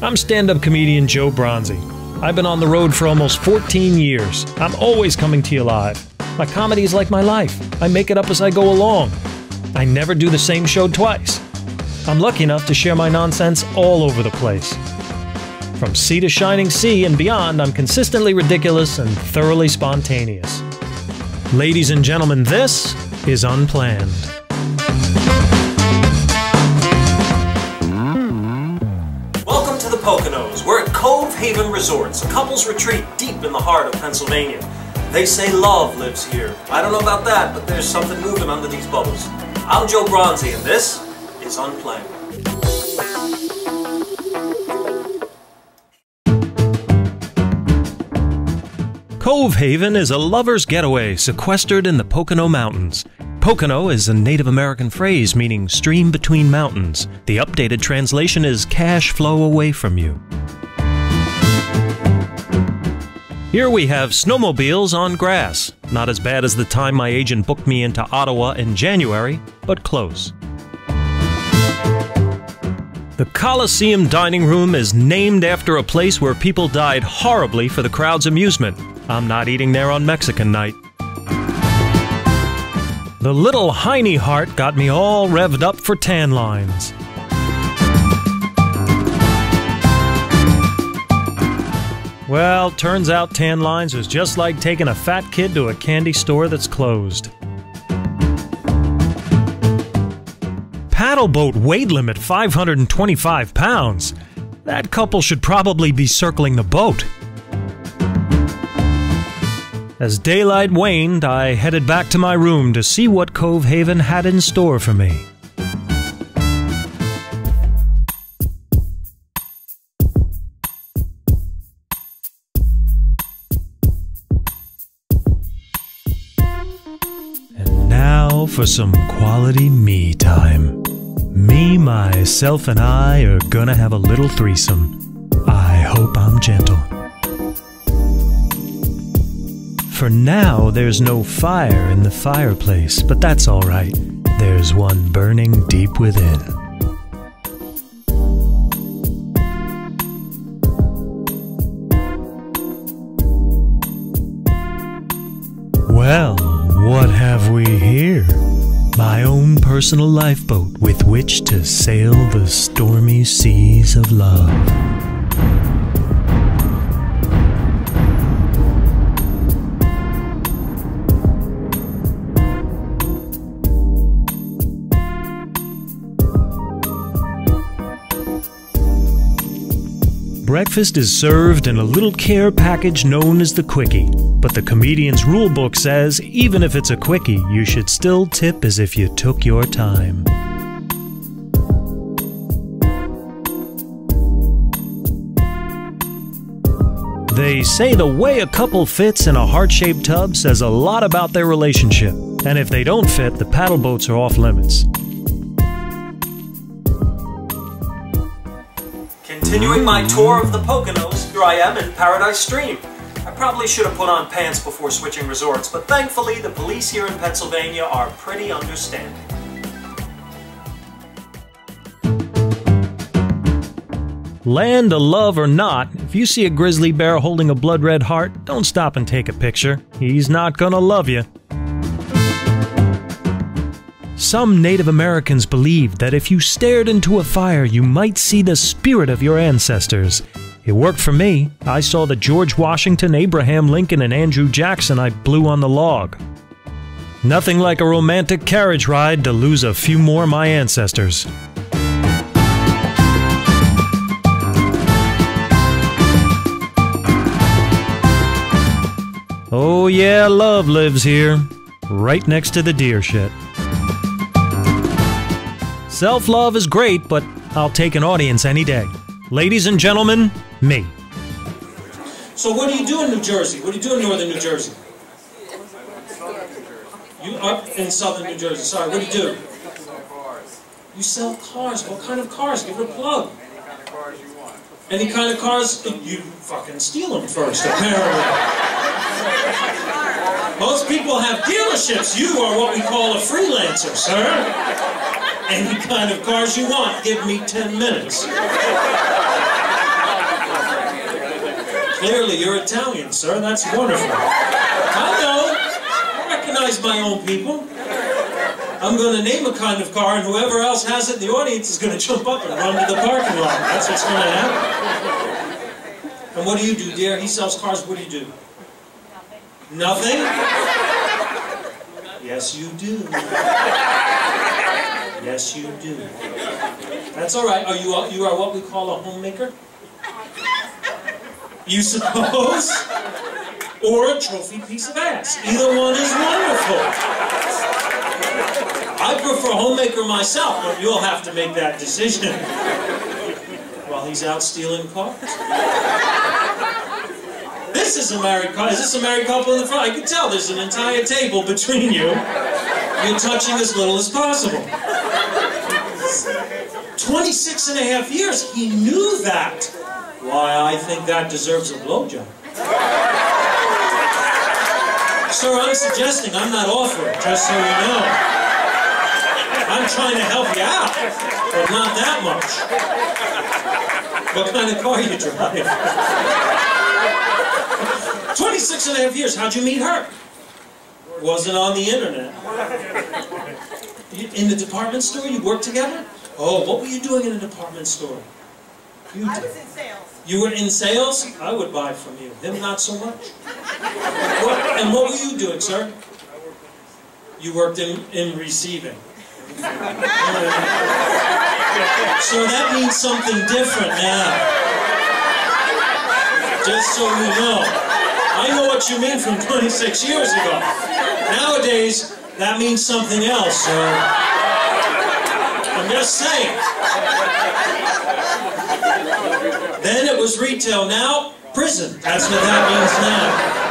I'm stand-up comedian Joe Bronzi. I've been on the road for almost 14 years. I'm always coming to you live. My comedy is like my life. I make it up as I go along. I never do the same show twice. I'm lucky enough to share my nonsense all over the place. From sea to shining sea and beyond, I'm consistently ridiculous and thoroughly spontaneous. Ladies and gentlemen, this is Unplanned. Welcome to the Poconos. We're at Cove Haven Resorts, a couple's retreat deep in the heart of Pennsylvania. They say love lives here. I don't know about that, but there's something moving under these bubbles. I'm Joe Bronzi, and this is Unplanned. Cove Haven is a lover's getaway sequestered in the Pocono Mountains. Pocono is a Native American phrase meaning stream between mountains. The updated translation is cash flow away from you. Here we have snowmobiles on grass. Not as bad as the time my agent booked me into Ottawa in January, but close. The Coliseum dining room is named after a place where people died horribly for the crowd's amusement. I'm not eating there on Mexican night. The little Heine heart got me all revved up for tan lines. Well, turns out tan lines was just like taking a fat kid to a candy store that's closed. Paddle boat weight limit 525 pounds. That couple should probably be circling the boat. As daylight waned, I headed back to my room to see what Cove Haven had in store for me. And now for some quality me time. Me, myself, and I are gonna have a little threesome. I hope I'm gentle. For now, there's no fire in the fireplace, but that's all right. There's one burning deep within. Well, what have we here? My own personal lifeboat with which to sail the stormy seas of love. Breakfast is served in a little care package known as the Quickie, but the comedian's rulebook says even if it's a quickie, you should still tip as if you took your time. They say the way a couple fits in a heart-shaped tub says a lot about their relationship, and if they don't fit, the paddle boats are off limits. Continuing my tour of the Poconos, here I am in Paradise Stream. I probably should have put on pants before switching resorts, but thankfully the police here in Pennsylvania are pretty understanding. Land of love or not, if you see a grizzly bear holding a blood-red heart, don't stop and take a picture. He's not gonna love you. Some Native Americans believed that if you stared into a fire, you might see the spirit of your ancestors. It worked for me. I saw the George Washington, Abraham Lincoln, and Andrew Jackson I blew on the log. Nothing like a romantic carriage ride to lose a few more of my ancestors. Oh yeah, love lives here, right next to the deer shit. Self-love is great, but I'll take an audience any day. Ladies and gentlemen, me. So what do you do in New Jersey? What do you do in northern New Jersey? You up in southern New Jersey, sorry, what do you do? You sell cars. What kind of cars? Give it a plug. Any kind of cars? You fucking steal them first, apparently. Most people have dealerships. You are what we call a freelancer, sir. Any kind of cars you want, give me 10 minutes. Clearly, you're Italian, sir. That's wonderful. I know. I recognize my own people. I'm going to name a kind of car, and whoever else has it in the audience is going to jump up and run to the parking lot. That's what's going to happen. And what do you do, dear? He sells cars. What do you do? Nothing. Yes, you do. Yes, you do. That's all right. You are what we call a homemaker? You suppose? Or a trophy piece of ass. Either one is wonderful. I prefer homemaker myself, but you'll have to make that decision while he's out stealing cars. This is a married couple. Is this a married couple in the front? I can tell there's an entire table between you. You're touching as little as possible. 26 and a half years, he knew that. Why, I think that deserves a blowjob. Sir, I'm suggesting, I'm not offering, just so you know. I'm trying to help you out, but not that much. What kind of car you drive? 26 and a half years, how'd you meet her? Wasn't on the internet. In the department store, you worked together? Oh, what were you doing in a department store? I was in sales. You were in sales? I would buy from you. Him, not so much. And what were you doing, sir? You worked in receiving. So that means something different now. Just so you know. I know what you mean from 26 years ago. Nowadays, that means something else, so I'm just saying. Then it was retail, now prison. That's what that means now.